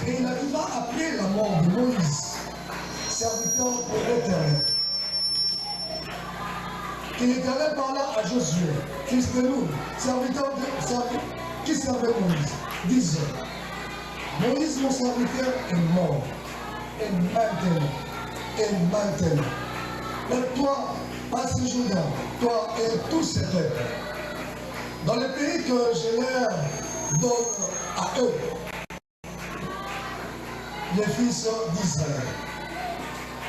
Et il arriva après la mort de Moïse, serviteur de l'Éternel. Et l'Éternel parla à Josué, fils de Nun, serviteur qui servait Moïse, disant, Moïse, mon serviteur, est mort. Et maintenant, lève-toi, passe le Jourdain, toi et tous ces peuples, dans le pays que je leur donne à eux, les fils d'Israël.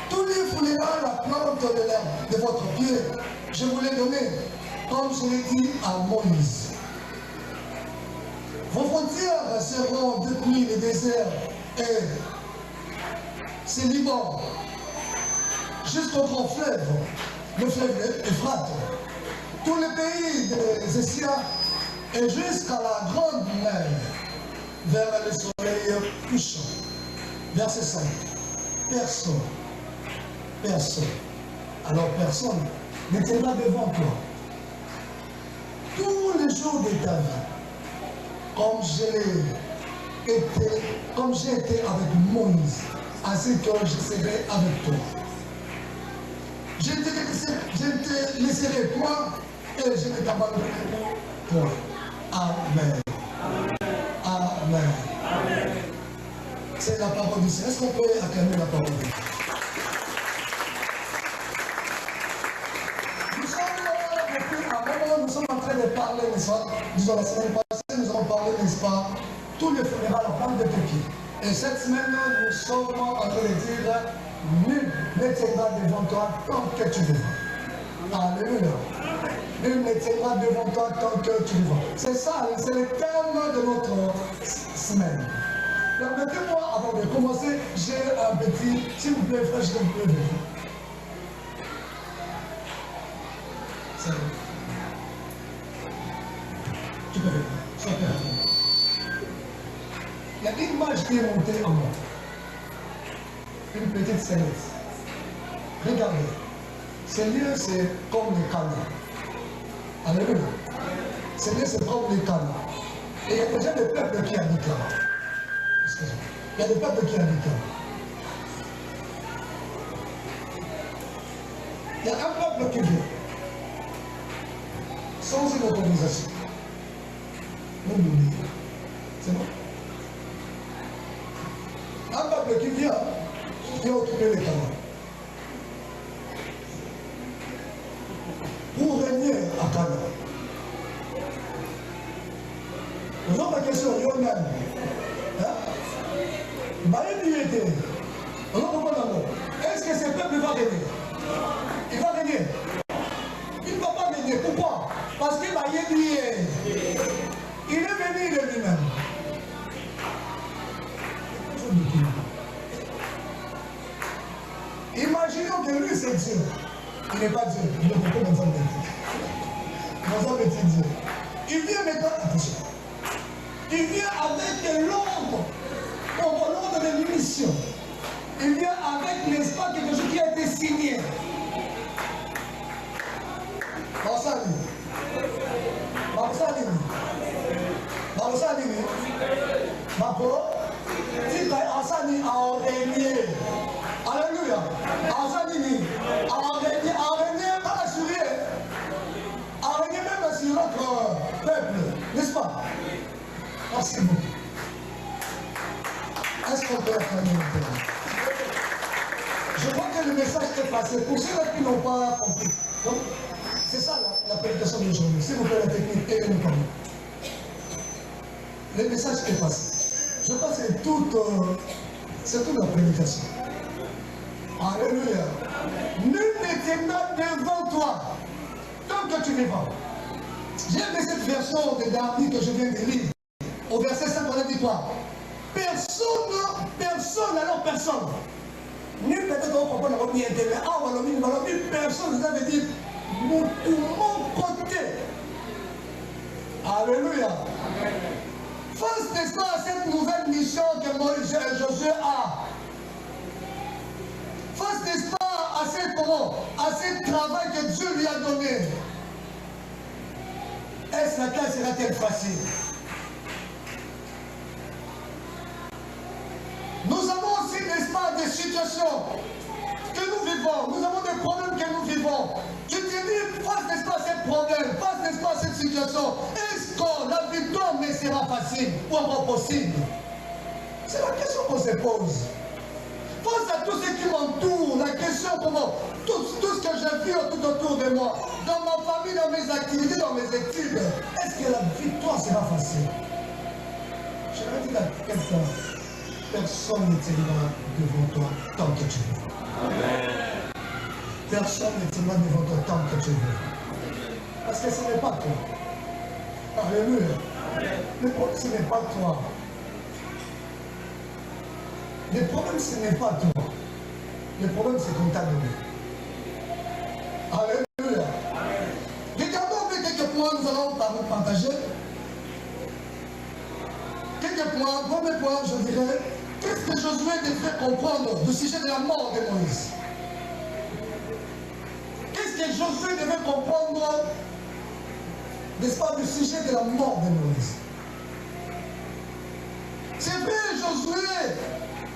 Tout lui foulera la plante de l'herbe de votre pied. Je vous l'ai donné, comme je l'ai dit à Moïse. Vos frontières seront depuis le désert et c'est Liban, jusqu'au grand fleuve, le fleuve Euphrate, tout le pays des Essiens et jusqu'à la grande mer, vers le soleil couchant. Verset 5. Personne, alors personne n'était là devant toi. Tous les jours de ta vie, comme j'ai été avec Moïse, ainsi que je serai avec toi. Je te laisserai toi et je ne t'abandonnerai toi. Amen. Amen. Amen. C'est la parole du Seigneur. Est-ce qu'on peut acclamer la parole de Dieu? Nous sommes en train de parler, n'est-ce pas? Disons la semaine passée, nous avons parlé, n'est-ce pas? Tous les funérailles à la plante de tes pieds. Et cette semaine, nous sommes en train de dire, nul ne tiendra devant toi tant que tu vivras. Alléluia. Nul ne tiendra devant toi tant que tu vivras. C'est ça, c'est le terme de notre semaine. Permettez-moi, avant de commencer, j'ai un petit, s'il vous plaît, frère, je vous plaît. C'est bon. Tu peux venir. Sois prêt. Il y a une image qui est montée en moi. Une petite scénette. Regardez. Ce lieu, c'est comme les canaux. Alléluia. Ce lieu, c'est comme les canaux. Et il y a déjà des peuples qui habitent là-bas. Excusez-moi. Il y a des peuples qui habitent là-bas. Il y a un peuple qui vient. Sans une autorisation. Même l'oublier. C'est bon. Un peuple qui vient occuper les canaux. Pour régner à Canaan. Posons la question, Yonan. Est-ce que ce peuple va régner? Il va régner. Il ne va pas régner. Pourquoi? Parce qu'il va y être. Il est venu de lui-même. Imaginons que lui c'est Dieu. Il n'est pas Dieu. Il ne peut pas nous en mettre Dieu. Il vient maintenant, attention. Il vient avec l'ordre. L'ordre de l'émission. Il vient avec, n'est-ce pas, quelque chose qui a été signé. Barsani. Bako. Tika Asani a régné. Alléluia. Asani a régné par la souris. A régné même sur notre peuple. N'est-ce pas? Merci beaucoup. Est-ce qu'on peut acclamer le Père? Je crois que le message est passé. Pour ceux qui n'ont pas compris. Donc, c'est ça la prédication d'aujourd'hui. S'il vous plaît, la technique et le temps. Le message est passé. Je pense que c'est toute la prédication. Alléluia. Nul ne tiendra devant toi tant que tu vivras. J'ai aimé cette version de David que je viens de lire. Au verset 5, on a dit quoi? Personne, alors personne. Nul peut-être au propos de la vie intérieure. Ah, personne, ça veut dire de mon côté. Alléluia. Face n'est-ce pas à cette nouvelle mission que Moïse et Josué a. Face n'est-ce pas à ce travail que Dieu lui a donné. est-ce que la tâche sera-t-elle facile? Nous avons aussi, n'est-ce pas, des situations que nous vivons. Nous avons des problèmes que nous vivons. Tu te dis, face, n'est-ce pas, à ces problèmes, face, n'est-ce pas, à cette situation, est-ce que la victoire me sera facile ou encore possible? C'est la question qu'on se pose. Face à tout ce qui m'entoure, la question comment, tout ce que je vis tout autour de moi, dans ma famille, dans mes activités, dans mes études, est-ce que la victoire sera facile? Je vais dire à quelqu'un, personne ne tiendra devant toi tant que tu veux. Amen. Personne ne tiendra devant toi tant que tu veux. Parce que ce n'est pas toi. Alléluia. Le problème, ce n'est pas toi. Le problème, ce n'est pas toi. Le problème, c'est qu'on t'a donné. Alléluia. Regardons quelques points, nous allons partager. Quelques points. Premier point, je dirais, qu'est-ce que Josué devrait comprendre du sujet de la mort de Moïse? Qu'est-ce que Josué devait comprendre, n'est-ce pas, du sujet de la mort de Moïse? C'est vrai, Josué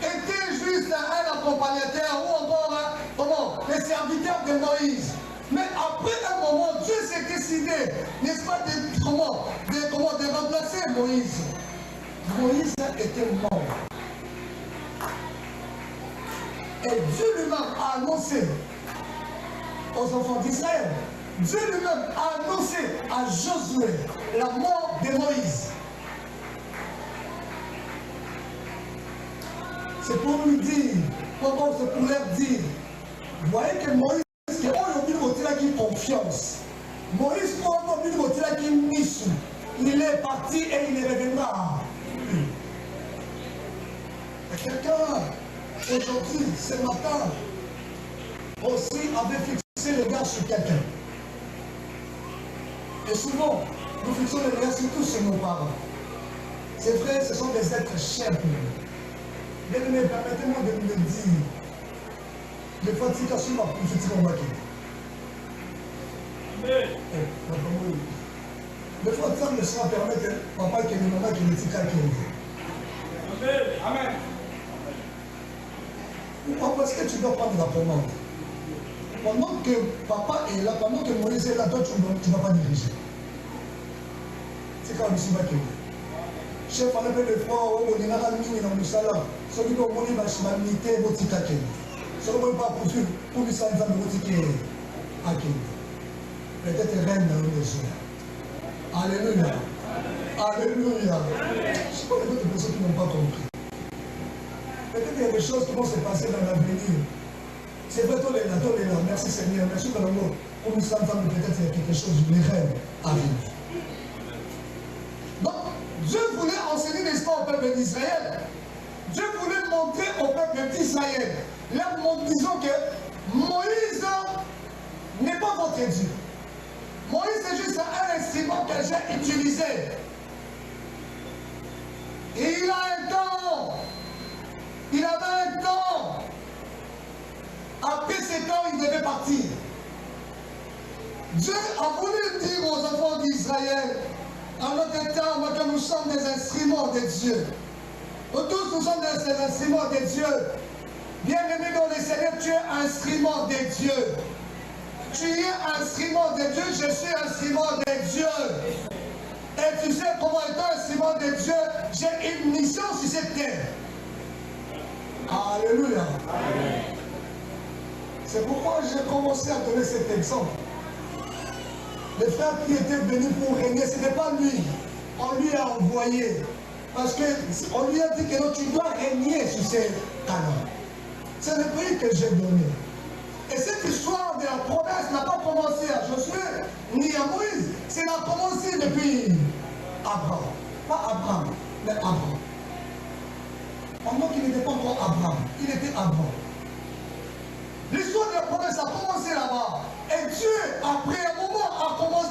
était juste un accompagnateur ou encore le serviteur de Moïse. Mais après un moment, Dieu s'est décidé, n'est-ce pas, de remplacer Moïse. Moïse était mort. Et Dieu lui-même a annoncé aux enfants d'Israël, Dieu lui-même a annoncé à Josué la mort de Moïse. C'est pour lui dire, c'est pour leur dire, vous voyez que Moïse, qui a eu confiance. Moïse, il est parti et il reviendra. Et quelqu'un, aujourd'hui, ce matin, aussi avait fixé le regard sur quelqu'un. Et souvent, nous fixons le regard surtout sur nos parents. C'est vrai, ce sont des êtres chers pour nous. Bien aimé, permettez-moi de me dire, les fatiguations sont plus petites qu'on va quitter. Des fois, ça ne sera permettre papa qui est le maman qui est le tika qui est. Amen. Pourquoi? Parce que tu dois prendre la commande. Pendant que papa est là, pendant que Moïse est là, toi tu ne vas pas diriger. C'est quand même si va qu'il est. Chef, on avait des fois où on est là, nous, dans le salon. Celui qui a monté la milité, il tika qui est. Celui qui n'a pas poursuivi, pour lui, ça va me tika qui est. Peut-être reine dans le maison. Alléluia. Alléluia. Je ne sais pas les autres personnes qui n'ont pas compris. Peut-être qu'il y a des choses qui vont se passer dans l'avenir. C'est vrai, toi les là. Merci Seigneur. Merci pour l'amour. Pour nous, ça peut-être il y a quelque chose, les rêves arrivent. Donc, Dieu voulait enseigner, n'est-ce pas, au peuple d'Israël. Dieu voulait montrer au peuple d'Israël, leur disant que Moïse n'est pas votre Dieu. Moïse, c'est juste un instrument que j'ai utilisé. Et il a un temps. Il avait un temps. Après ce temps, il devait partir. Dieu a voulu dire aux enfants d'Israël, en notre temps, que nous sommes des instruments de Dieu. Nous tous, nous sommes des instruments de Dieu. Bien-aimé dans le Seigneur, tu es instrument de Dieu. Tu es instrument de Dieu, je suis instrument de Dieu. Et tu sais comment étant instrument de Dieu, j'ai une mission sur cette terre. Alléluia. Amen. C'est pourquoi j'ai commencé à donner cet exemple. Le frère qui était venu pour régner, ce n'était pas lui. On lui a envoyé. Parce qu'on lui a dit que non, tu dois régner sur ces canons. C'est le pays que j'ai donné. Et cette histoire de la promesse n'a pas commencé à Josué ni à Moïse. Ça a commencé depuis Abraham. Pas Abraham, mais Abraham. Pendant qu'il n'était pas encore Abraham, il était Abraham. L'histoire de la promesse a commencé là-bas. Et Dieu, après un moment,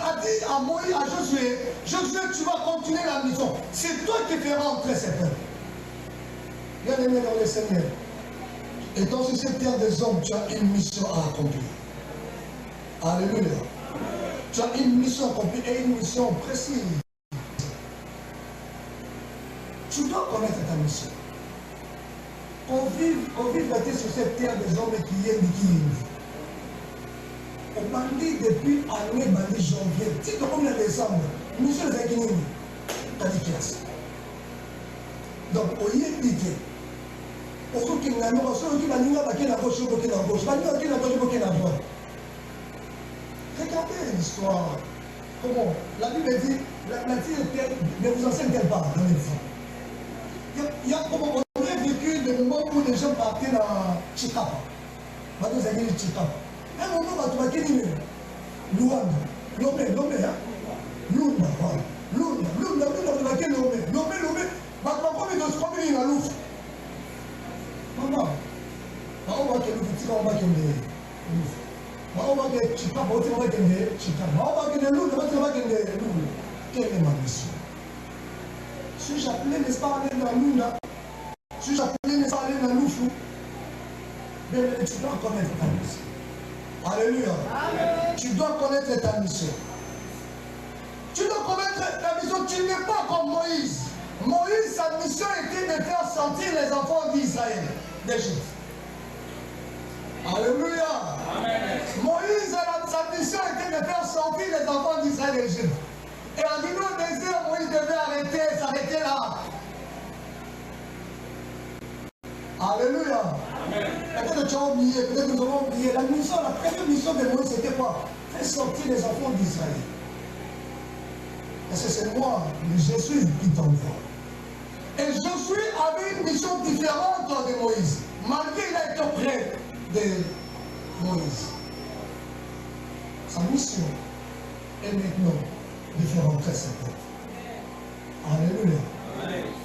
a dit à Moïse, à Josué, Josué, tu vas continuer la mission. C'est toi qui feras entrer ces peuples. Bien aimé dans le Seigneur. Et dans cette terre des hommes, tu as une mission à accomplir. Alléluia. Tu as une mission accomplie et une mission précise. Tu dois connaître ta mission. On vit sur cette terre des hommes qui viennent et qui vivent. On bandit depuis l'année janvier. Si tu connais décembre, mission des Guinéens, tu as dit qu'il y a ça. Donc, on y est dit. Pour ceux qui n'ont pas ceux qui n'ont pas la gauche, la gauche, la droite. Regardez l'histoire. Comment la Bible dit, la nature ne vous enseigne-t-elle pas dans les femmes? Il y a comment on a vécu des moments où les gens partaient dans Chikapa. Maintenant, vous avez dit Chikapa. Un moment, tu vas gagner Luanda. Lomé, hein? Lunda, voilà. Lunda, tu vas gagner Lomé. Lomé. Tu vas combien de secondes dans l'ouf? Maman, on va gagner le petit, on va gagner l'ouf. On va gagner Chikapa, on va gagner Chikapa. On va gagner Lunda, on va gagner Lunda. Quelle est ma mission? Suis-je appelé, n'est-ce pas, aller dans Lunda? Suis-je appelé, n'est-ce pas, aller dans l'ouf? Mais tu dois connaître ta mission. Alléluia. Amen. Tu dois connaître ta mission. Tu dois connaître ta mission. Tu n'es pas comme Moïse. Moïse, sa mission était de faire sortir les enfants d'Israël d'Égypte. Alléluia. Amen. Moïse, sa mission était de faire sortir les enfants d'Israël d'Égypte. Et en venant au désert, Moïse devait s'arrêter là. Alléluia. Peut-être que tu as oublié, peut-être que nous avons oublié. La première mission de Moïse, c'était quoi? Faire sortir les enfants d'Israël. Parce que c'est moi, Jésus, qui t'envoie. Et Josué avait une mission différente de Moïse, malgré qu'il a été auprès de Moïse. Sa mission est maintenant différente de ses peuples. Alléluia.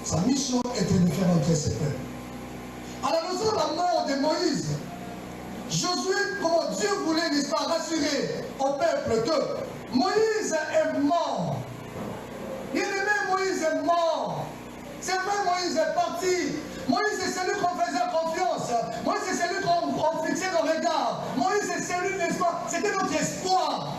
Sa mission était différente de ses peuples. À l'annonce de la mort de Moïse, Josué, comment Dieu voulait, n'est-ce pas, rassurer au peuple que Moïse est mort. Bien-aimé, Moïse est mort. C'est vrai, Moïse est parti. Moïse est celui qu'on faisait confiance. Moïse est celui qu'on fixait nos regards. Moïse est celui, n'est-ce pas, c'était notre espoir.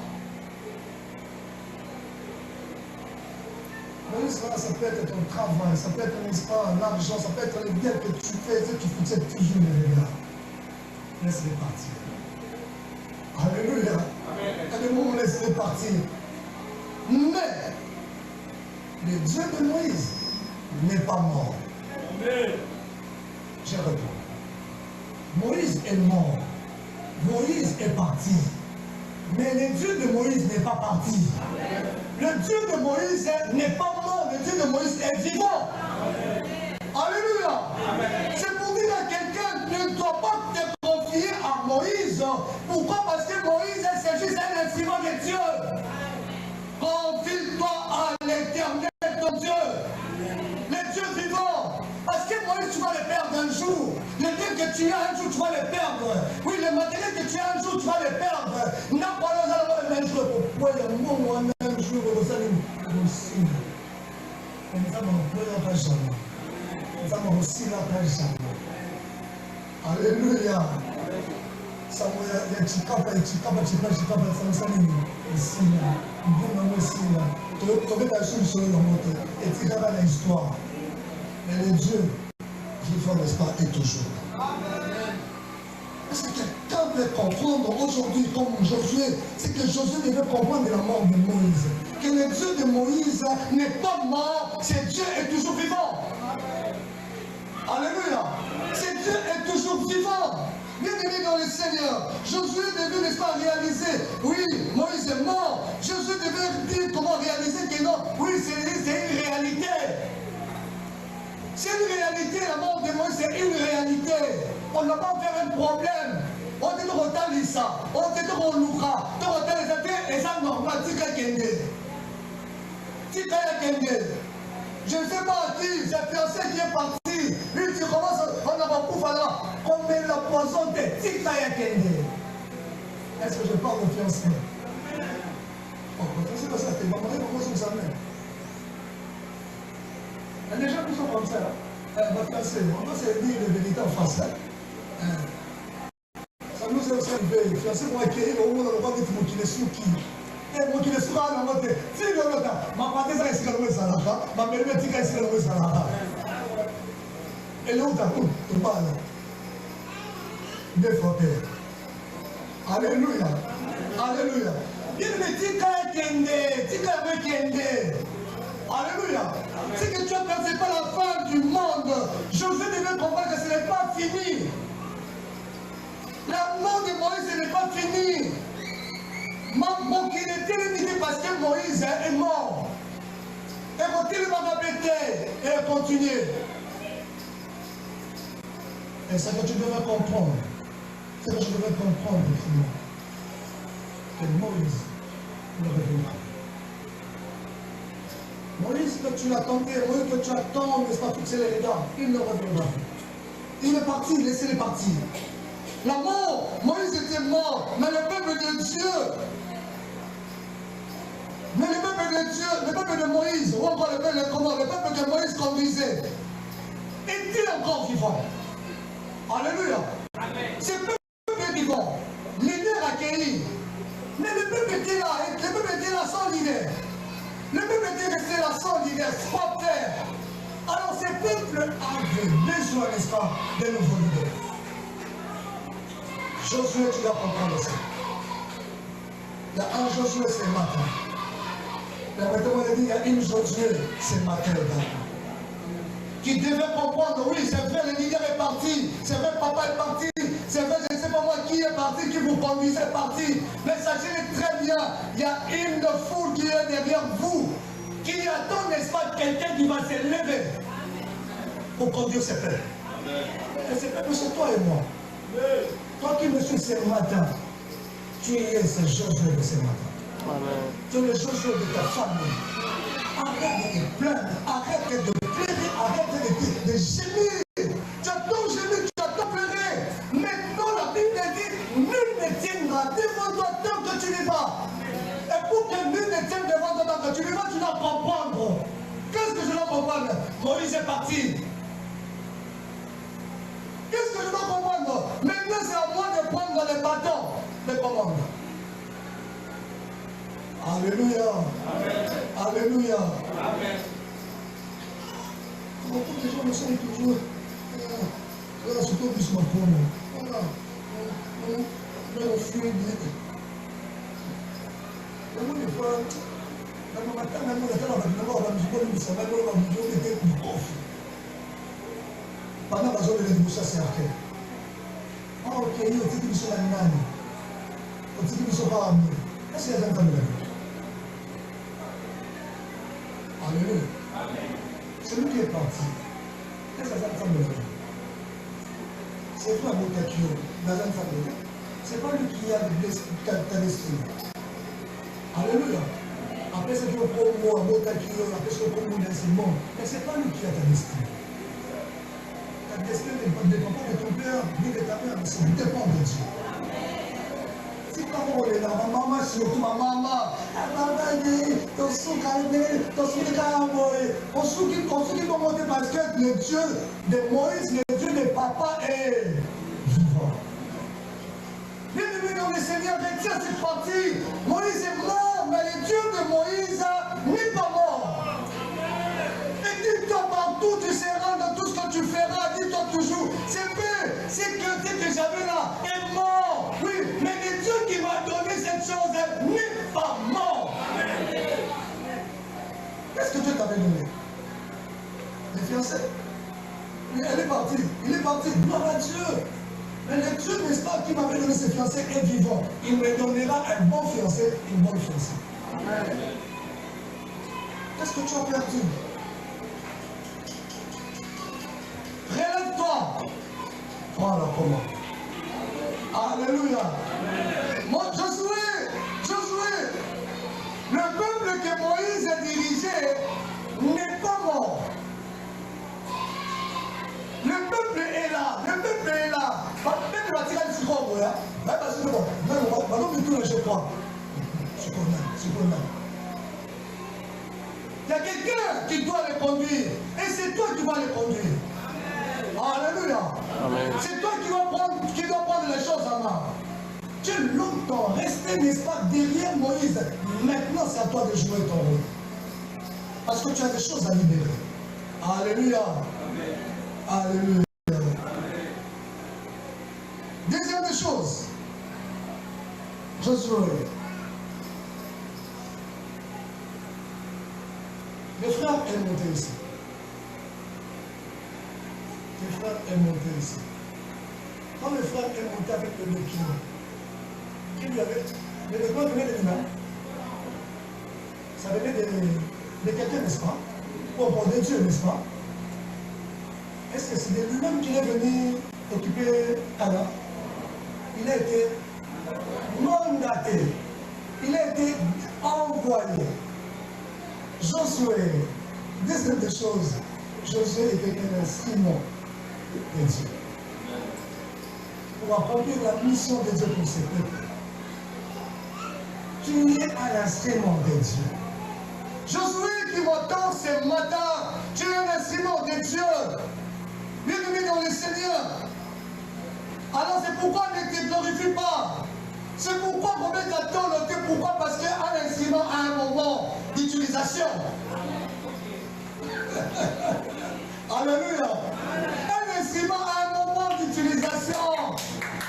Moïse, là, ça peut être ton travail, ça peut être, n'est-ce pas, l'argent, ça peut être les biens que tu fais, que tu fixais toujours les regards. Laisse-les partir. Alléluia. À des moments, laisse-les partir. Mais, le Dieu de Moïse n'est pas mort. Je réponds. Moïse est mort. Moïse est parti. Mais le Dieu de Moïse n'est pas parti. Le Dieu de Moïse n'est pas mort. Le Dieu de Moïse est vivant. Alléluia. C'est pour dire à quelqu'un, ne doit pas te confier à Moïse. Pourquoi? Parce que Moïse, c'est juste un instrument de Dieu. Confie-toi à l'Éternel, ton Dieu. Le Dieu vivant. Parce que Moïse, tu vas le perdre un jour. Le bien que tu as un jour, tu vas le perdre. Oui, le matériel que tu as un jour, tu vas le perdre. N'a pas un jour. Pourquoi il y a un jour, vous allez aussi. Nous avons pas jamais. Nous avons aussi la paix jamais. Alléluia. Samuel, il y a Chikapa, mais le Dieu vivant, n'est-ce pas, est toujours là. Est-ce que quelqu'un peut comprendre aujourd'hui, comme Josué, c'est que Josué devait comprendre de la mort de Moïse, que le Dieu de Moïse n'est pas mort, c'est Dieu est toujours vivant. Alléluia. C'est Dieu est toujours vivant. Bien-aimé dans le Seigneur, Josué devait, n'est-ce pas, réaliser, oui, Moïse est mort. Josué devait dire comment réaliser que non, oui, c'est une réalité. C'est une réalité, la mort de Moïse, c'est une réalité. On ne va pas faire un problème. On dit que ça, on dit que Loukra, et ça normal, je ne sais pas à qui, j'ai fiancé qui est parti. Lui, tu commences, on n'a pas pu faire on met la poison de Tikaya Kende. Est-ce que je parle de fiancé? Oh, c'est pas ça, t'es pas marié, comment ça me met? Il y a des gens qui sont comme ça. Ma fiancée, on va se dire la vérité en face. Ça nous est aussi arrivé. Fiancé, moi, qui est au monde, on va dire que tu es sous qui. Et moi qui le suis dans mon côté. Si le lota, ma partie ça ici dans le salon, ma mère me dit ici dans le salon. Et là où t'as tout, tu parles. Deux fois père. Alléluia. Alléluia. Il me dit tika kende. Alléluia. C'est que tu as perdu pas la fin du monde. Josué devait comprendre que ce n'est pas fini. La mort de Moïse n'est pas finie. Mon qui était parce que Moïse est mort. Et mon qu'il va répéter et continuer. Et c'est que tu devrais comprendre. C'est que tu devrais comprendre, que Moïse ne reviendra. Moïse que tu l'attendais, Moïse que tu attends, n'est-ce pas, fixer les regards, il ne reviendra plus. Il est parti, laissez-le partir. La mort, Moïse était mort, mais le peuple de Dieu, le peuple de Moïse, ou encore le peuple que Moïse conduisait, est-il encore vivant? Alléluia. Ce peuple vivant, leader accueilli, mais le peuple était là sans leader. Le peuple était resté là sans leader, sans père. Alors ce peuple avait besoin, n'est-ce pas, de nouveaux leaders. Josué, tu dois comprendre ça. Il y a un Josué ce matin. Permettez-moi de dire, il y a une Josué ce matin également. Qui devait comprendre, oui, c'est vrai, le leader est parti. C'est vrai, papa est parti. C'est vrai, je ne sais pas moi qui est parti, qui vous conduisait parti. Mais sachez-le très bien, il y a une foule qui est derrière vous, qui attend, n'est-ce pas, quelqu'un qui va se lever pour conduire ce peuple. Et ce peuple, c'est toi et moi. Toi qui me suis ce matin, tu es ce Josué de ce matin. Amen. Tu es le Josué de ta famille. Arrête de te plaindre, arrête de pleurer, arrête de gémir. Tu as tant gémi, tu as tant pleuré. Maintenant, la Bible dit, nul ne tiendra devant toi tant que tu vivras. Et pour que nul ne tienne devant toi tant que tu vivras, tu dois comprendre. Qu'est-ce que je dois comprendre? Moïse est parti. Qu'est-ce que je dois comprendre? Maintenant, c'est à moi de prendre les bâtons de commande. Alléluia. Amen. Alléluia. Amen. Beaucoup de gens me sont toujours là, surtout plus ma pomme. Voilà. Mais au fur et à mesure. Des fois, dans mon matin, même on a pendant la zone de l'éducation, c'est arrêté. Ah, ok, il y a des gens qui sont là, il y a des gens qui sont pas amis. Est-ce qu'il y a des gens qui sont là? Alléluia. C'est lui qui est parti. Qu'est-ce que ça me fait? C'est toi, mon tachio, dans un famille. C'est pas lui qui a ta destinée. Alléluia. Après, c'est que pour moi, mon tachio, après, c'est pour moi, c'est bon. Mais c'est pas lui qui a ta destinée. Ta destinée ne dépend pas de ton père, ni de ta mère, mais ça dépend de Dieu. Si quand on est là, ma maman, surtout ma maman, dit, ton sou qui peut monter parce que le Dieu de Moïse, le Dieu de papa est vivant. Bien aimé dans le Seigneur, retire cette partie. Moïse est mort, mais le Dieu de Moïse n'est pas mort. Et dis-toi partout, tu seras dans tout ce que tu feras, dis-toi toujours, c'est peu, c'est que j'avais là est mort. Oui, mais le Dieu qui m'a donné cette chose n'est pas mort. Qu'est-ce que Dieu t'avait donné? Les fiancés. Elle est partie. Il est parti. Gloire à Dieu. Mais le Dieu, n'est-ce pas, qui m'avait donné ses fiancés est vivant. Il me donnera un bon fiancé, une bonne fiancée. Amen. Qu'est-ce que tu as perdu? Relève-toi. Prends la commande. Alléluia. Moi, Josué, le peuple que Moïse a dirigé n'est pas mort. Le peuple est là, le peuple est là. Même le bâtiment est sur le là. Même parce que bon, même on va tout je crois. Je connais. Il y a quelqu'un qui doit le conduire. Et c'est toi qui vas le conduire. Alléluia. Amen. C'est toi qui dois prendre les choses en main. Tu es longtemps resté, n'est-ce pas, derrière Moïse. Maintenant, c'est à toi de jouer ton rôle. Parce que tu as des choses à libérer. Alléluia. Amen. Alléluia. Amen. Deuxième des choses, Josué. Les frères est monté ici. Les frères est monté ici. Quand le frère est monté avec le document, qui lui avait... Le document venait de lui-même. Ça venait de quelqu'un, n'est-ce pas? Pour de Dieu, n'est-ce pas? Est-ce que c'est de lui-même qu'il est venu occuper Canaan? Il a été mandaté. Il a été envoyé. Josué, deuxième des choses, Josué était un instrument de Dieu. Pour accomplir la mission de Dieu pour ses peuples. Tu es un instrument de Dieu. Josué qui m'entend ce matin, tu es un instrument de Dieu. Bienvenue dans le Seigneur. Alors c'est pourquoi ne te glorifie pas. C'est pourquoi on met ta tonalité. Pourquoi? Parce qu'un instrument a un moment d'utilisation. Alléluia. Un instrument a un moment d'utilisation.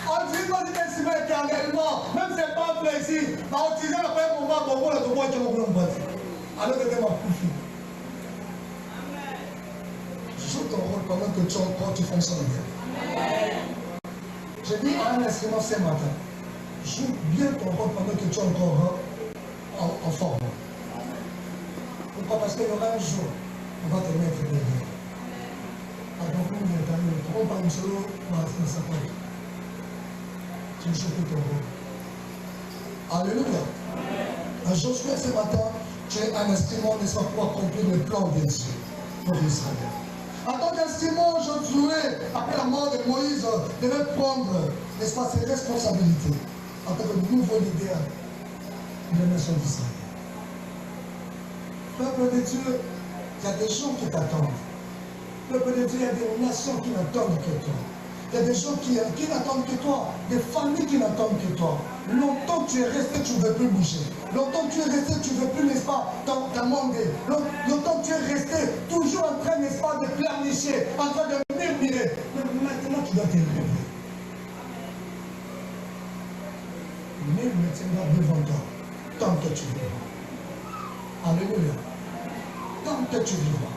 On ne dit pas cet instrument éternellement. Même si ce n'est pas un plaisir. Mais on utilise après un moment pour moi, le droit qui m'a bâti. Alors que tu m'as plus. Joue ton rôle pendant que tu fonctionnes bien. Je dis à un instrument ce matin. Joue bien ton rôle pendant que tu es encore en forme. Pourquoi? Parce qu'il y aura un jour, on va te mettre derrière. Pardon, on parle solo, on ça pas. Tu joues ton rôle. Alléluia. Un Josué ce matin, tu es un instrument, n'est-ce pas, pour accomplir le plan de Dieu pour Israël. En tant qu'instrument, Josué, après la mort de Moïse, devait prendre, n'est-ce pas, ses responsabilités en tant que nouveau leader de la nation d'Israël. Peuple de Dieu, il y a des gens qui t'attendent. Peuple de Dieu, il y a des nations qui n'attendent que toi. Il y a des gens qui n'attendent que toi, des familles qui n'attendent que toi. Longtemps tu es resté, tu ne veux plus bouger. Longtemps tu es resté, tu ne veux plus, n'est-ce pas, t'amender. Longtemps tu es resté, toujours en train, n'est-ce pas, de planifier, en train de murmurer. Mais maintenant tu dois t'élever. Nul ne tiendra devant toi tant que tu vivras. Alléluia. Tant que tu vivras.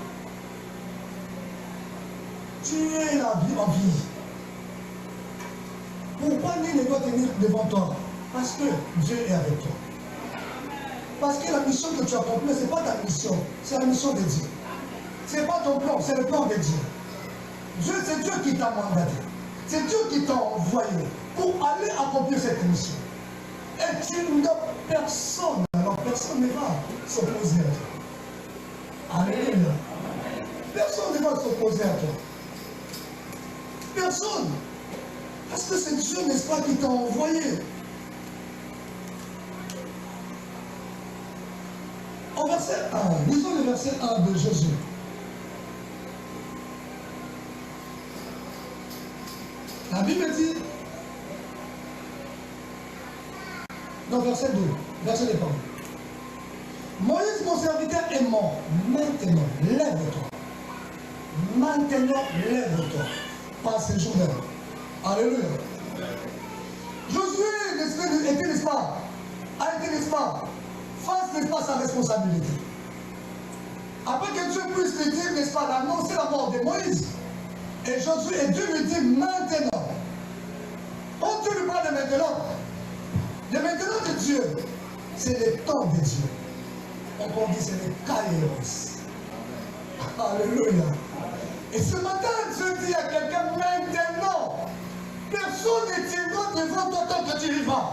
Tu es la vie en vie. Pourquoi nul ne doit tenir devant toi? Parce que Dieu est avec toi. Parce que la mission que tu as accomplie, ce n'est pas ta mission, c'est la mission de Dieu. Ce n'est pas ton plan, c'est le plan de Dieu. Dieu, c'est Dieu qui t'a mandaté. C'est Dieu qui t'a envoyé pour aller accomplir cette mission. Et tu n'as personne, alors personne ne va s'opposer à toi. Alléluia. Personne ne va s'opposer à toi. Personne. Parce que c'est Dieu, n'est-ce pas, qui t'a envoyé. En verset 1, lisons le verset 1 de Jésus. La Bible dit, dans verset 2, verset dépend. Moïse, mon serviteur, est mort. Maintenant, lève-toi. Maintenant, lève-toi. Passe ce jour-là. Alléluia. Josué était, n'est-ce pas, a été, n'est-ce pas, face, n'est-ce pas, sa responsabilité. Après que Dieu puisse lui dire, n'est-ce pas, d'annoncer la mort de Moïse. Et Josué, et Dieu lui dit maintenant. Quand Dieu lui parle de maintenant, le maintenant de Dieu, c'est le temps de Dieu. On dit c'est le kairos. Alléluia. Et ce matin, Dieu dit à quelqu'un maintenant, personne ne tiendra devant toi tant que tu vivras.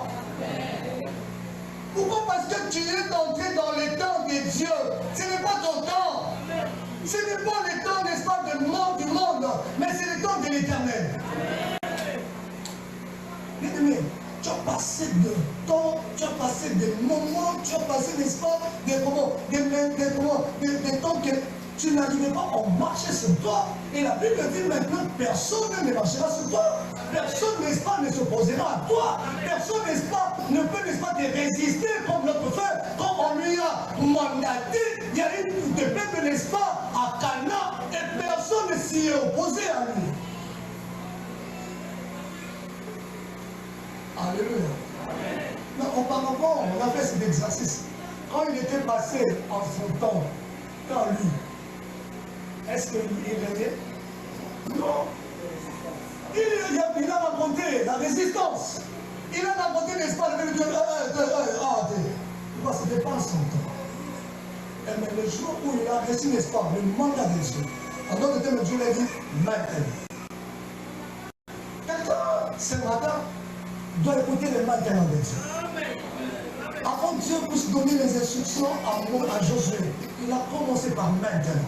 Pourquoi? Parce que tu es entré dans le temps de Dieu. Ce n'est pas ton temps. Ce n'est pas le temps, n'est-ce pas, du monde, mais c'est le temps de l'Éternel. Bien-aimé, tu as passé de temps, tu as passé des moments, tu as passé, n'est-ce pas, des temps que tu n'arrivais pas, on marchait sur toi. Et la Bible dit maintenant, personne ne marchera sur toi. Personne, n'est-ce pas, ne s'opposera à toi. Personne, n'est-ce pas, ne peut, n'est-ce pas, te résister comme notre frère. Comme on lui a mandaté, il y a eu des peuples, n'est-ce pas, à Cana, et personne ne s'y est opposé à lui. Alléluia. Mais auparavant, on a fait cet exercice. Quand il était passé en son temps, dans lui, est-ce qu'il régnait? Non. Il a raconté la résistance. Il a raconté, n'est-ce pas, le Dieu. C'était pas en son temps. Mais le jour où il a reçu, n'est-ce pas, le mandat de Dieu, en d'autres termes, Dieu l'a dit maintenant. Quelqu'un, ce matin, doit écouter le maintenant de Dieu. Avant que Dieu puisse donner les instructions à Josué, il a commencé par maintenant.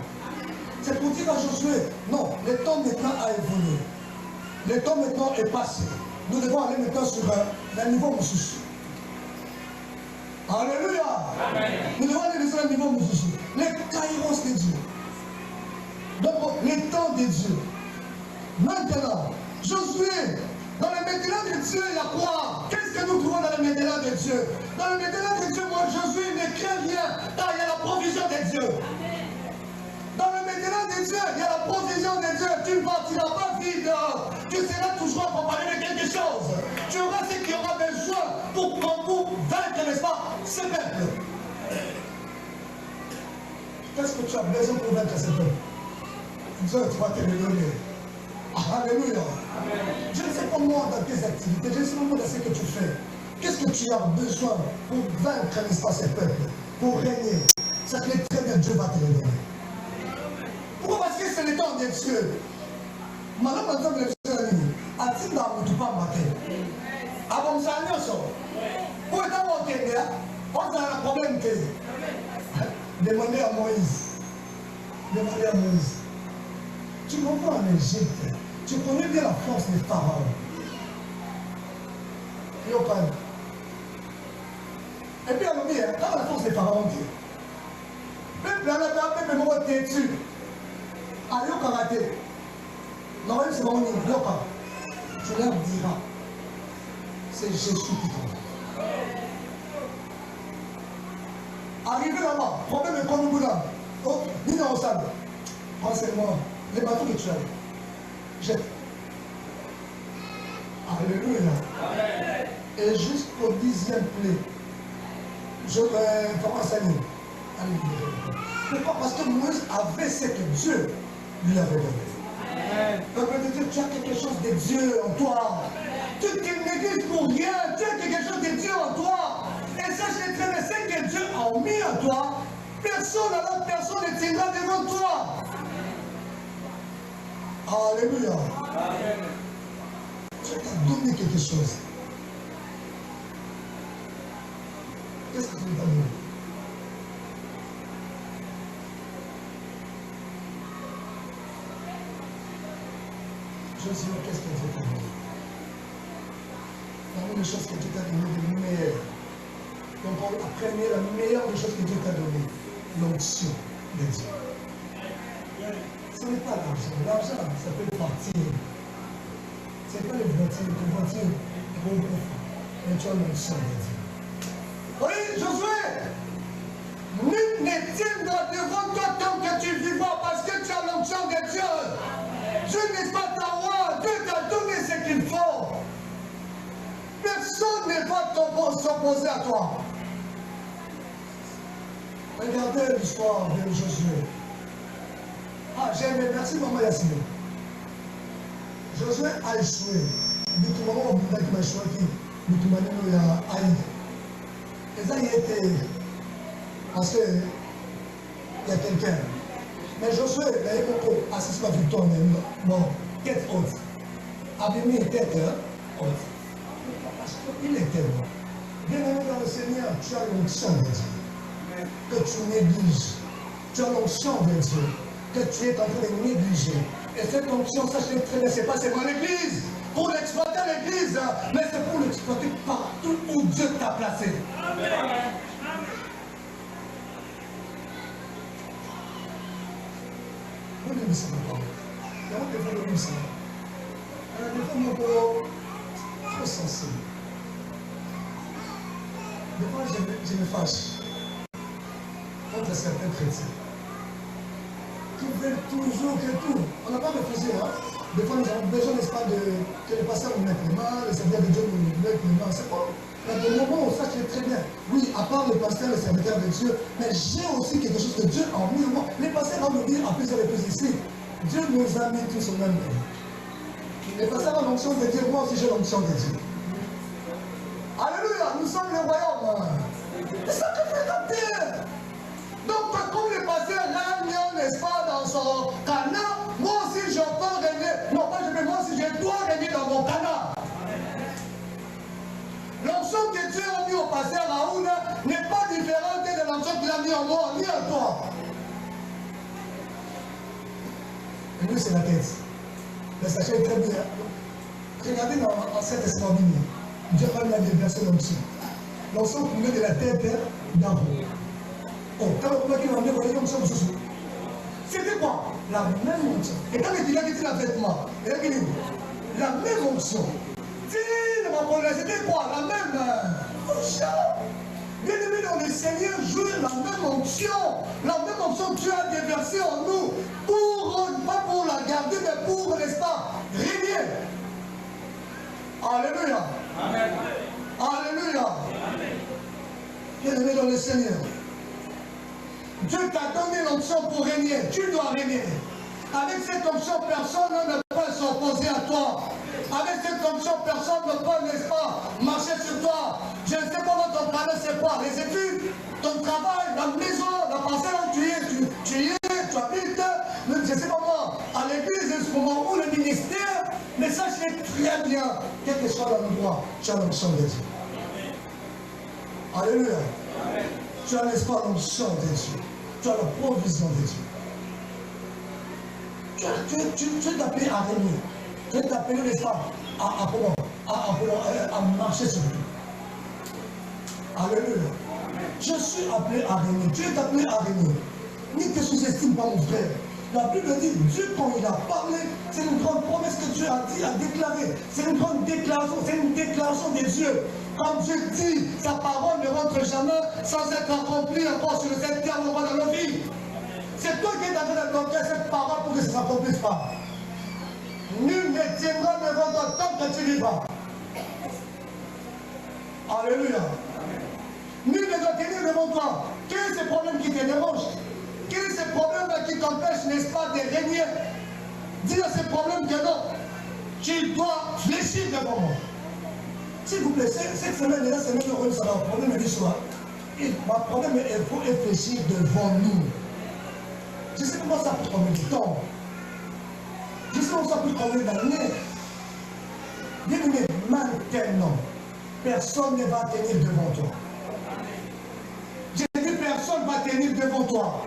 C'est pour dire à Josué, non, le temps maintenant a évolué. Le temps maintenant est passé. Nous devons aller maintenant sur un niveau moussous. Alléluia. Amen. Nous devons aller sur un niveau moussous. Les kairos de Dieu. Donc, le temps de Dieu. Maintenant, Josué, dans le maintenant de Dieu, il y a quoi? Qu'est-ce que nous trouvons dans le maintenant de Dieu? Dans le maintenant de Dieu, moi, Josué ne craint rien, car il y a la provision de Dieu. Dans le maintenant de Dieu, il y a la provision de Dieu. Tu ne partiras pas vide. Tu seras toujours accompagné de quelque chose. Tu auras ce qu'il y aura besoin pour vaincre, n'est-ce pas, ce peuple. Qu'est-ce que tu as besoin pour vaincre ce peuple? Dieu, tu vas te le donner. Alléluia. Je ne sais pas moi dans tes activités, je ne sais pas moi dans ce que tu fais. Qu'est-ce que tu as besoin pour vaincre, n'est-ce pas, ce peuple, pour régner? Ça fait très bien, Dieu va te le donner. Pourquoi? Parce que c'est le temps de Dieu. Madame, madame, le Dieu, a-t-il dans le tout pas matin? Avant ça, nous sommes. Pour être en Kenya, on a un problème. Demandez à Moïse. Demandez à Moïse. Tu comprends en Égypte, tu connais bien la force des pharaons. Et puis, on dit, quand la force des pharaons dit, peuple en a un peuple mort têtu. Ah, yo karaté. Non, c'est bon, tu leur diras, c'est Jésus qui t'envoie. Arrivé là-bas, problème est comme nous là. Oh, ni dans le sable. Renseigne-moi, les bateaux que tu as, jette. Alléluia. Amen. Et jusqu'au 10e plaie, je vais renseigner. Pourquoi? Parce que Moïse avait ce que Dieu lui avait donné. Peuple de Dieu, tu as quelque chose de Dieu en toi. Tu te négliges pour rien. Tu as quelque chose de Dieu en toi. Et sache très bien, ce que Dieu a mis en toi, personne alors personne ne tiendra devant toi. Alléluia. Amen. Dieu t'a donné quelque chose. Qu'est-ce que tu lui as donné? Je sais qu'est-ce que Dieu t'a donné. Parmi les choses que Dieu t'a donné, les meilleures. Donc la première, la meilleure des choses que Dieu t'a donné, l'onction de Dieu. Ce n'est pas l'argent. L'argent, ça peut partir. Ce n'est pas les voitures. Les voitures vont profiter. Mais tu as l'onction de Dieu. Oui, Josué, nul ne tiendra devant toi tant que tu vivras parce que tu as l'onction de Dieu. Dieu n'est pas ta roi. Dieu t'a donné ce qu'il faut. Personne ne va s'opposer à toi. Regardez l'histoire de Josué. Ah, j'ai aimé. Merci, maman Yassine. Josué a échoué. Du moment où il a échoué, il a haï. Et ça, il était. Parce que il y a quelqu'un. Mais Josué, il a eu beaucoup. Assiste ma victoire, bon, tête haute. Abîmé, tête haute. Parce qu'il était bon. Bien aimé dans le Seigneur, tu as l'onction de Dieu. Que tu négliges. Tu as l'onction de Dieu. Que tu es en train de négliger. Et cette onction, sachez très bien, ce n'est pas seulement l'église. Pour l'exploiter l'église, mais c'est pour l'exploiter partout où Dieu t'a placé. Amen. ça ne pas. Il y a un téléphone de ça. Un téléphone trop sensible. Des fois, je me fâche contre certains chrétiens qui veulent toujours que tout. On n'a pas refusé, hein. Des fois, nous avons besoin, n'est-ce pas, que les pasteurs nous mettent les mains, les serviteurs de Dieu nous mettent les mains. C'est pas. Il y a des moments où ça, je très bien. Oui, à part les pasteurs, les serviteurs de Dieu, mais j'ai aussi quelque chose que Dieu a mis en moi. Les pasteurs vont nous dire à plusieurs reprises ici, Dieu nous a mis tous au même temps. Les pasteurs ont l'onction de Dieu, moi aussi j'ai l'onction de Dieu. Alléluia, nous sommes le royaume. C'est ça que fréquenter. Donc, comme le pasteur l'a, n'est-ce pas, dans son canard, moi aussi je peux régner. Non, pas je peux, moi aussi je dois régner dans mon canard. L'onction que Dieu a mis au pasteur Raoul n'est pas différente de l'onction qu'il a mis en moi, ni en toi. Et lui, c'est la tête. Mais sachez très bien. Regardez dans cette histoire biblique. Dieu a même déversé l'onction. L'onction coulait de la tête d'en haut. Oh, quand on voit qu'il a mis l'onction de sous. C'était quoi? La même onction. Et quand il a dit la vêtement, la même onction. C'était quoi? La même onction. Bien aimé dans le Seigneur, jouer la même onction. La même onction que Dieu a déversée en nous. Pas pour la garder, mais pour, n'est-ce pas, régner. Alléluia. Amen. Alléluia. Bien aimé dans le Seigneur. Dieu t'a donné l'onction pour régner. Tu dois régner. Avec cette onction, personne ne peut s'opposer à toi. Avec cette onction, personne ne peut, n'est-ce pas, marcher sur toi. Je ne sais pas votre travail, c'est quoi? Les études, ton travail, la maison, la parcelle où tu habites, je ne sais pas moi, à l'église, en ce moment où le ministère, mais sachez très bien, quel que soit l'endroit, tu as l'onction de Dieu. Alléluia. Amen. Tu as, n'est-ce pas, l'onction de Dieu. Tu as la provision de Dieu. Tu es appelé à régner. Tu es appelé, n'est-ce pas, à marcher sur lui. Alléluia. Je suis appelé à régner. Tu es appelé à régner. Ne te sous-estime pas, mon frère. La Bible dit, Dieu, quand il a parlé, c'est une grande promesse que Dieu a dit, a déclaré. C'est une grande déclaration, c'est une déclaration de Dieu. Comme Dieu dit, sa parole ne rentre jamais sans être accomplie encore sur cette terre dans nos vies. C'est toi qui es en train de bloquer cette parole pour que ça ne s'accomplisse pas. Nul ne tiendra devant toi tant que tu vivras. Alléluia. Nul ne doit tenir devant toi. Quel est ce problème qui te dérange? Quel est ce problème qui t'empêche, n'est-ce pas, de régner? Dis à ce problème que non. Tu dois fléchir devant moi. S'il vous plaît, cette semaine, la semaine, ça va un problème du soir. Ma problème, il faut réfléchir devant nous. Je sais comment ça peut combien de temps. Je sais comment ça peut combien d'années. Bien aimé, maintenant, personne ne va tenir devant toi. J'ai dit personne ne va tenir devant toi.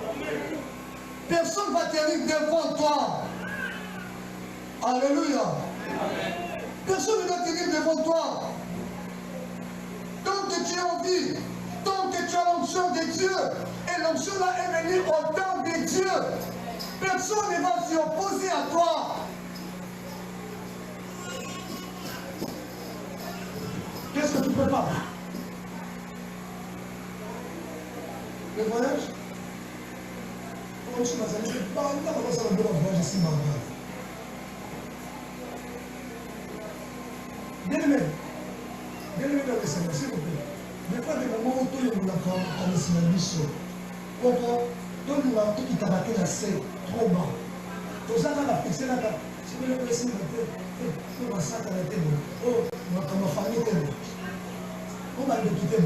Personne ne va tenir devant toi. Alléluia. Personne ne va tenir devant toi. Tant que tu es en vie, tant que tu as l'onction de Dieu, et l'onction là est venue au temps de Dieu, personne ne va s'y opposer à toi. Qu'est-ce que tu peux pas? Le voyage? Comment tu m'as dit? Pas ça le voyage ici, ma mère. Bien aimé dans le Seigneur, s'il vous plaît. Des fois, des moments où tout le monde a comme si la mission. Pourquoi? Tout le monde qui t'a battu la scène, trop bas. Tout ça, t'as fixé là, si vous voulez essayer de faire ma sac à la tête, oh, ma famille est là. On m'a quitter.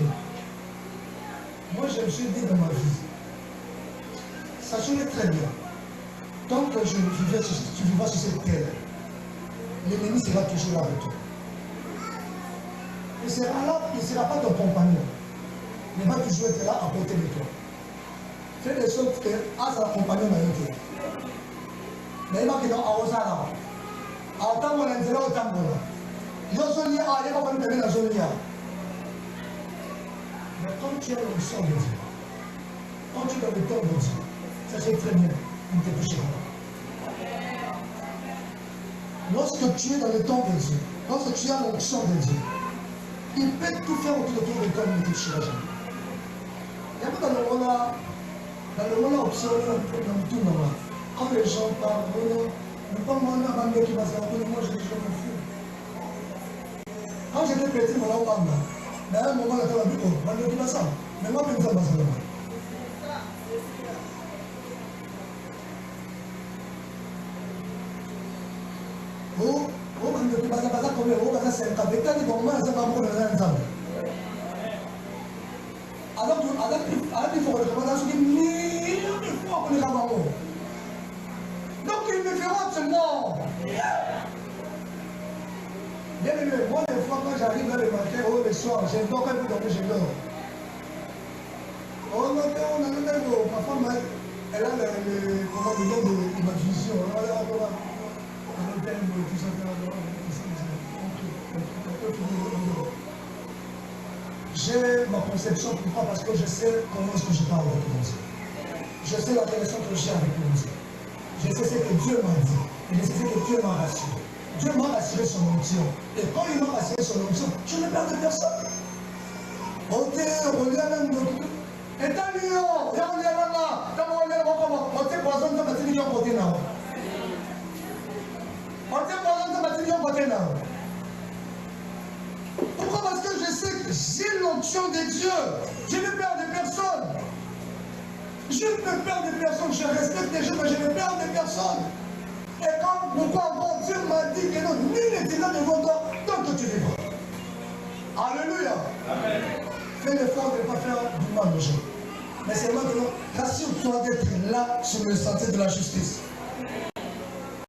Moi, je me suis dit dans ma vie, sachez-le très bien, tant que tu vivras sur cette terre, l'ennemi sera toujours là avec toi. Il ne sera pas ton compagnon. Il va toujours être là à côté de toi. Fais de sorte que ça l'accompagne dans toi. Mais il va qu'il y ait un osara. À autant qu'on a un zéro, autant qu'on a. Il y a un zone, il y a un zone. Mais quand tu as le sang de Dieu, quand tu as le temps de Dieu, ça c'est très bien, il ne te touchera pas. lorsque tu es dans le temps de Dieu, lorsque tu as l'onction de Dieu, il peut tout faire autour de toi, mais comme il ne te touchera jamais. Il y a pas dans le monde là, option, dans tout le monde. Quand les gens parlent, ne pas moi, qui va s'arrêter, moi je me fous. Quand j'étais petit, mon enfant, mais à un moment, il y a un bureau, qui va ça. Mais moi, je ne sais pas ça. Alors il faut recommander des millions de fois pour les rameaux. Donc il me fera seulement. Bien aimé, moi des fois quand j'arrive dans le matin ou le soir, je dors un peu dormir, je dors. Oh non, ma femme, elle a ma vision. J'ai ma conception, pourquoi? Parce que je sais comment est-ce que je parle avec mon Dieu. Je sais la relation que j'ai avec mon Dieu. Je sais ce que Dieu m'a dit. Et je sais ce que Dieu m'a rassuré. Dieu m'a rassuré son onction. Et quand il m'a rassuré son onction, je ne perds de personne. Ok, on revient même de tout. Et t'as mis, on est là, on t'est poison de ma télévision côté là. On t'est poison de ma télévision côté là. Pourquoi? Parce que je sais que j'ai l'onction de Dieu. Je ne perds de personne. Je ne perds de personne. Je respecte les gens, mais je ne perds de personne. Et quand pourquoi bon Dieu m'a dit que non, nul n'est là devant toi tant que tu vivras. Alléluia. Amen. Fais l'effort de ne pas faire du mal aux gens. Mais c'est maintenant, rassure-toi d'être là sur le sentier de la justice.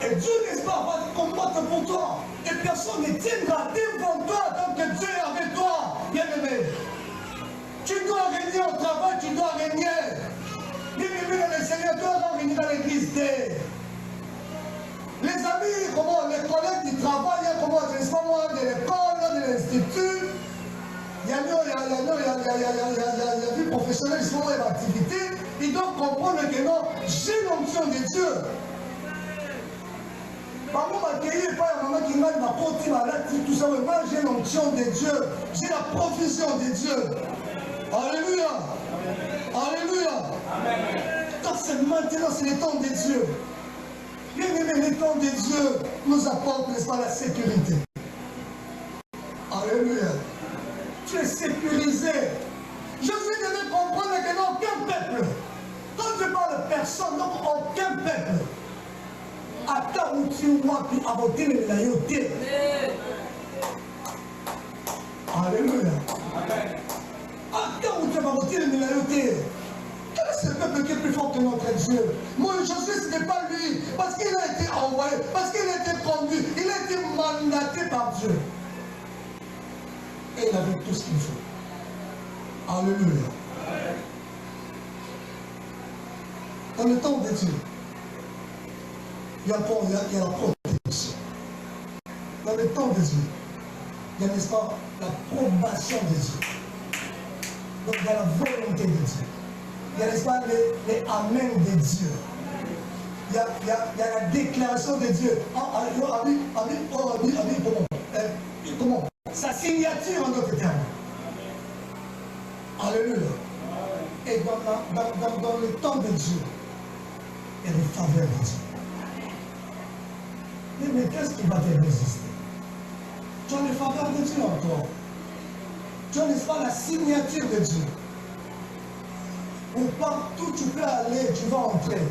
Et Dieu, n'est-ce pas, va combattre pour toi. Et personne ne tiendra devant toi tant que Dieu est avec toi. Bien-aimé. Tu dois régner au travail, tu dois régner. Bien-aimé dans le Seigneur, tu dois régner dans l'église. Les amis, comment, les collègues qui travaillent, comment, je ne sais pas moi, de l'école, de l'institut. Il y a la vie professionnelle, il y a l'activité. Ils doivent comprendre que non, j'ai l'onction de Dieu. Maman m'a accueilli, pas la maman qui m'a porté malade, tout ça, mais moi j'ai l'onction de Dieu, j'ai la provision de Dieu. Alléluia. Alléluia. Donc c'est maintenant, c'est le temps de Dieu. Bien aimé, le temps de Dieu nous apporte, n'est-ce pas, la sécurité. Alléluia. Tu es sécurisé. Je suis devenu comprendre que non, aucun peuple, quand je parle de personne, donc aucun peuple, ata uti wapi abotele na yo te. Alléluia. Ata uti abotele na yo te. Quel est ce peuple qui est plus fort que notre Dieu? Moi, Josué, ce n'est pas lui, parce qu'il a été envoyé, parce qu'il a été conduit, il a été mandaté par Dieu. Et il avait tout ce qu'il faut. Alléluia. Dans le temps de Dieu, il y a la protection. Dans le temps de Dieu, il y a, n'est-ce pas, l'approbation de Dieu. Donc il y a la volonté de Dieu. Il y a, n'est-ce pas, les amens de Dieu. Il y a la déclaration de Dieu. Comment? Sa signature en d'autres termes. Alléluia. Et dans le temps de Dieu, il y a les faveurs de Dieu. Mais qu'est-ce qui va te résister? Tu as les faveurs de Dieu en toi. Tu as, n'est-ce pas, la signature de Dieu. Où partout tu peux aller, tu vas entrer.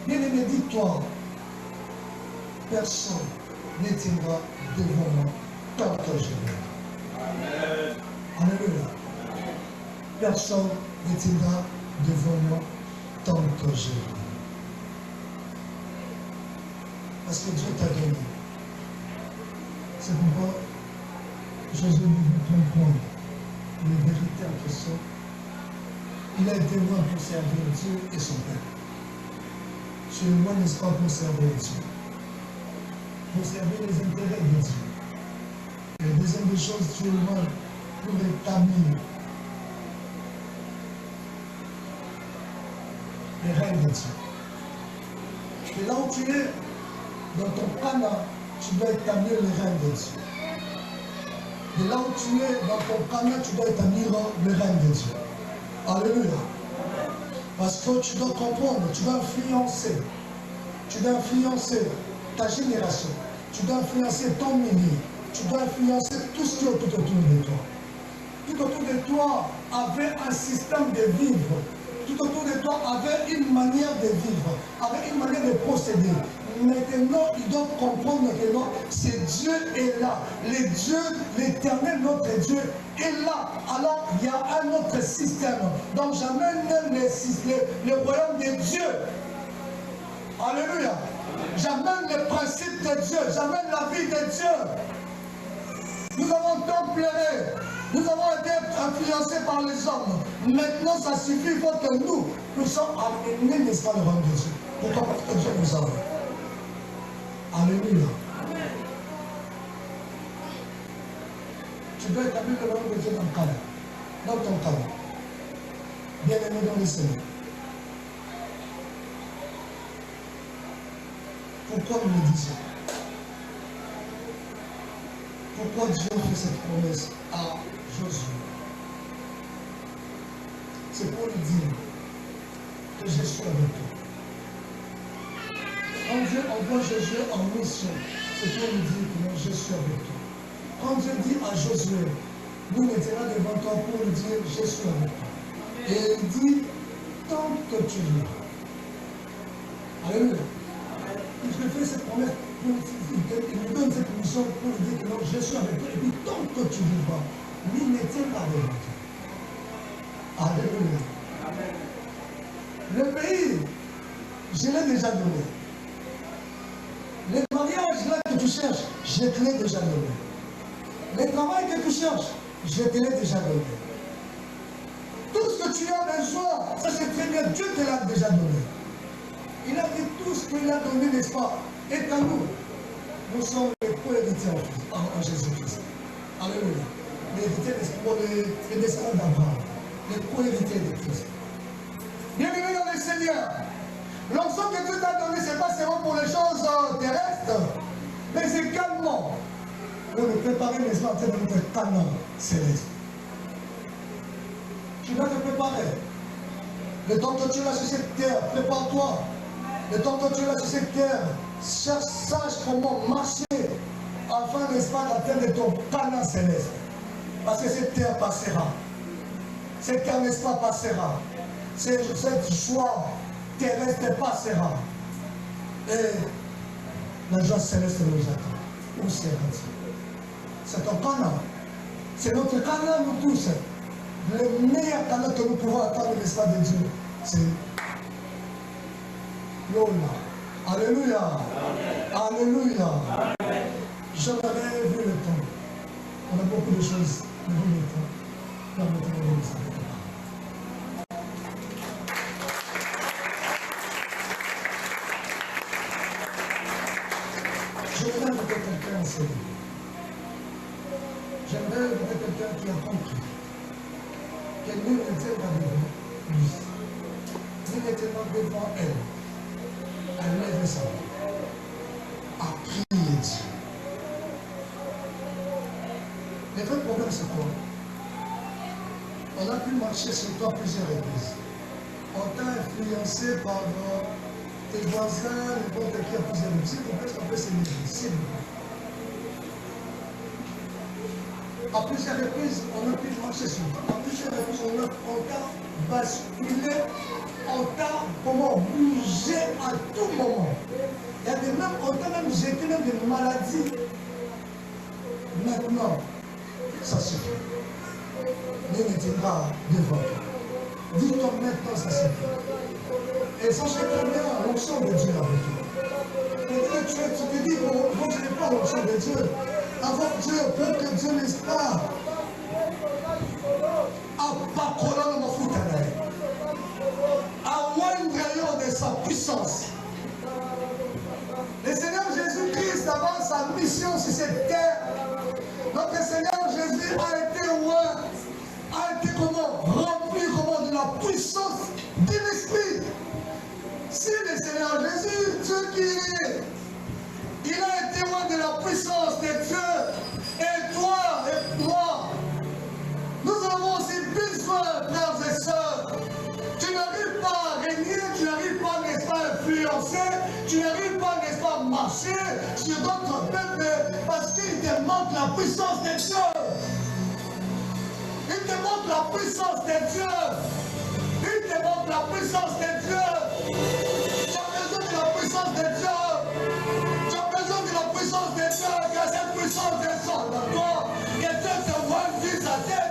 Bien-aimé, dis-toi, personne ne tiendra devant moi tant que je vais. Alléluia. Personne ne tiendra devant moi tant que je vais. Parce que Dieu t'a donné. C'est pourquoi Jésus nous comprendre les vérités en question. Il a été loin pour servir Dieu et son peuple. Tu es loin, n'est-ce pas, pour servir Dieu. Pour servir les intérêts de Dieu. Et la deuxième des choses, tu es loin pour établir les règles de Dieu. Et là où tu es, dans ton Cana, tu dois établir le règne de Dieu. De là où tu es, dans ton Cana, tu dois établir le règne de Dieu. Alléluia. Parce que tu dois comprendre, tu dois influencer. Tu dois influencer ta génération. Tu dois influencer ton milieu. Tu dois influencer tout ce qui est tout autour de toi. Tout autour de toi avait un système de vivre. Tout autour de toi avait une manière de vivre, avait une manière de procéder. Maintenant, ils doivent comprendre que non, c'est Dieu est là. Le Dieu, l'éternel, notre Dieu est là. Alors, il y a un autre système. Donc, j'amène le royaume de Dieu. Alléluia. J'amène le principe de Dieu. J'amène la vie de Dieu. Nous avons tant pleuré. Nous avons été influencés par les hommes. Maintenant, ça suffit. Il faut que nous sommes amenés, n'est-ce pas, le royaume de Dieu. Pourquoi? Parce que Dieu nous a vu. Alléluia. Amen. Tu dois établir le royaume de Dieu dans le cadre. Dans ton cadre. Bien-aimé dans le Seigneur. Pourquoi nous le disons? Pourquoi Dieu fait cette promesse à Josué? C'est pour lui dire que je suis avec toi. Quand Dieu envoie Josué en mission, c'est pour lui dire que non, je suis avec toi. Quand Dieu dit à Josué, nous mettons devant toi pour lui dire, je suis avec toi. Et il dit, tant que tu vivras. Alléluia. Il fait cette promesse, il lui donne cette mission pour lui dire que non, je suis avec toi. Et puis tant que tu vivras, lui ne tient pas devant toi. Alléluia. Le pays, je l'ai déjà donné. Le mariage là que tu cherches, je te l'ai déjà donné. Le travail que tu cherches, je te l'ai déjà donné. Tout ce que tu as besoin, ça c'est très bien, Dieu te l'a déjà donné. Il a dit tout ce qu'il a donné, n'est-ce pas, est à nous. Nous sommes les co-héritiers en Jésus-Christ. Alléluia. Les héritiers, n'est-ce pas, les descendants d'Abraham. Les co-héritiers de Christ. Bienvenue dans le Seigneur. L'ensemble que Dieu t'a donné, ce n'est pas seulement pour les choses terrestres, mais c'est également pour nous préparer, n'est-ce pas, dans notre canon céleste. Tu dois te préparer. Le temps que tu es là sur cette terre, prépare-toi. Le temps que tu es là sur cette terre, sache comment marcher afin, n'est-ce pas, d'atteindre ton canon céleste. Parce que cette terre passera. Cette terre, n'est-ce pas, passera. Cette joie terrestre passera. Et la joie céleste nous attend. Où sera-t-il? C'est ton canon. C'est notre canon, nous tous. Le meilleur canon que nous pouvons attendre, n'est-ce pas, de Dieu, c'est Lola. Alléluia. Alléluia. J'aurais vu le temps. On a beaucoup de choses. Mais vu le temps. Permettez-moi de vous arrêter. J'aimerais inviter quelqu'un à céder. J'aimerais inviter quelqu'un qui a compris que nous n'étions pas devant lui. Nous n'étions pas devant elle. Elle lève sa main. À prier Dieu. Le vrai problème, c'est quoi? On a pu marcher sur toi plusieurs reprises. On t'a influencé par tes voisins, n'importe qui a plusieurs reprises. S'il vous plaît, on peut s'énerver. S'il vous plaît. À plusieurs reprises, on a pu marcher sur toi. À plusieurs reprises, on t'a basculé, on t'a bougé à tout moment. Il y a des mêmes, on t'a même jeté même des maladies. Maintenant, ça suffit. Ne n'était pas devant toi. Dis-toi maintenant, ça suffit. Et sache très bien l'onction de Dieu avec toi. Peut-être tu te dis, bon, je n'ai pas l'onction de Dieu. Avant Dieu, pour que Dieu, n'est-ce pas, appacolant mon foutanaï, à moindre de sa puissance. Le Seigneur Jésus-Christ, avant sa mission sur cette terre, notre Seigneur Jésus a été roi, a été comment? Rempli comment? De la puissance de l'Esprit. Si le Seigneur Jésus, Dieu qui est, Il est témoin de la puissance de Dieu. Et toi et moi, nous avons aussi besoin, frères et sœurs. Tu n'arrives pas à régner, tu n'arrives pas, n'est-ce pas, à influencer, tu n'arrives pas, n'est-ce pas, à marcher sur d'autres peuples parce qu'il te manque la puissance de Dieu. Il te manque la puissance de Dieu. Il te manque la puissance de Dieu. Tu as besoin de la puissance de Dieu. Tu as besoin de la puissance de Dieu. Que cette puissance descende dans toi. Que Dieu te voit vite à terre.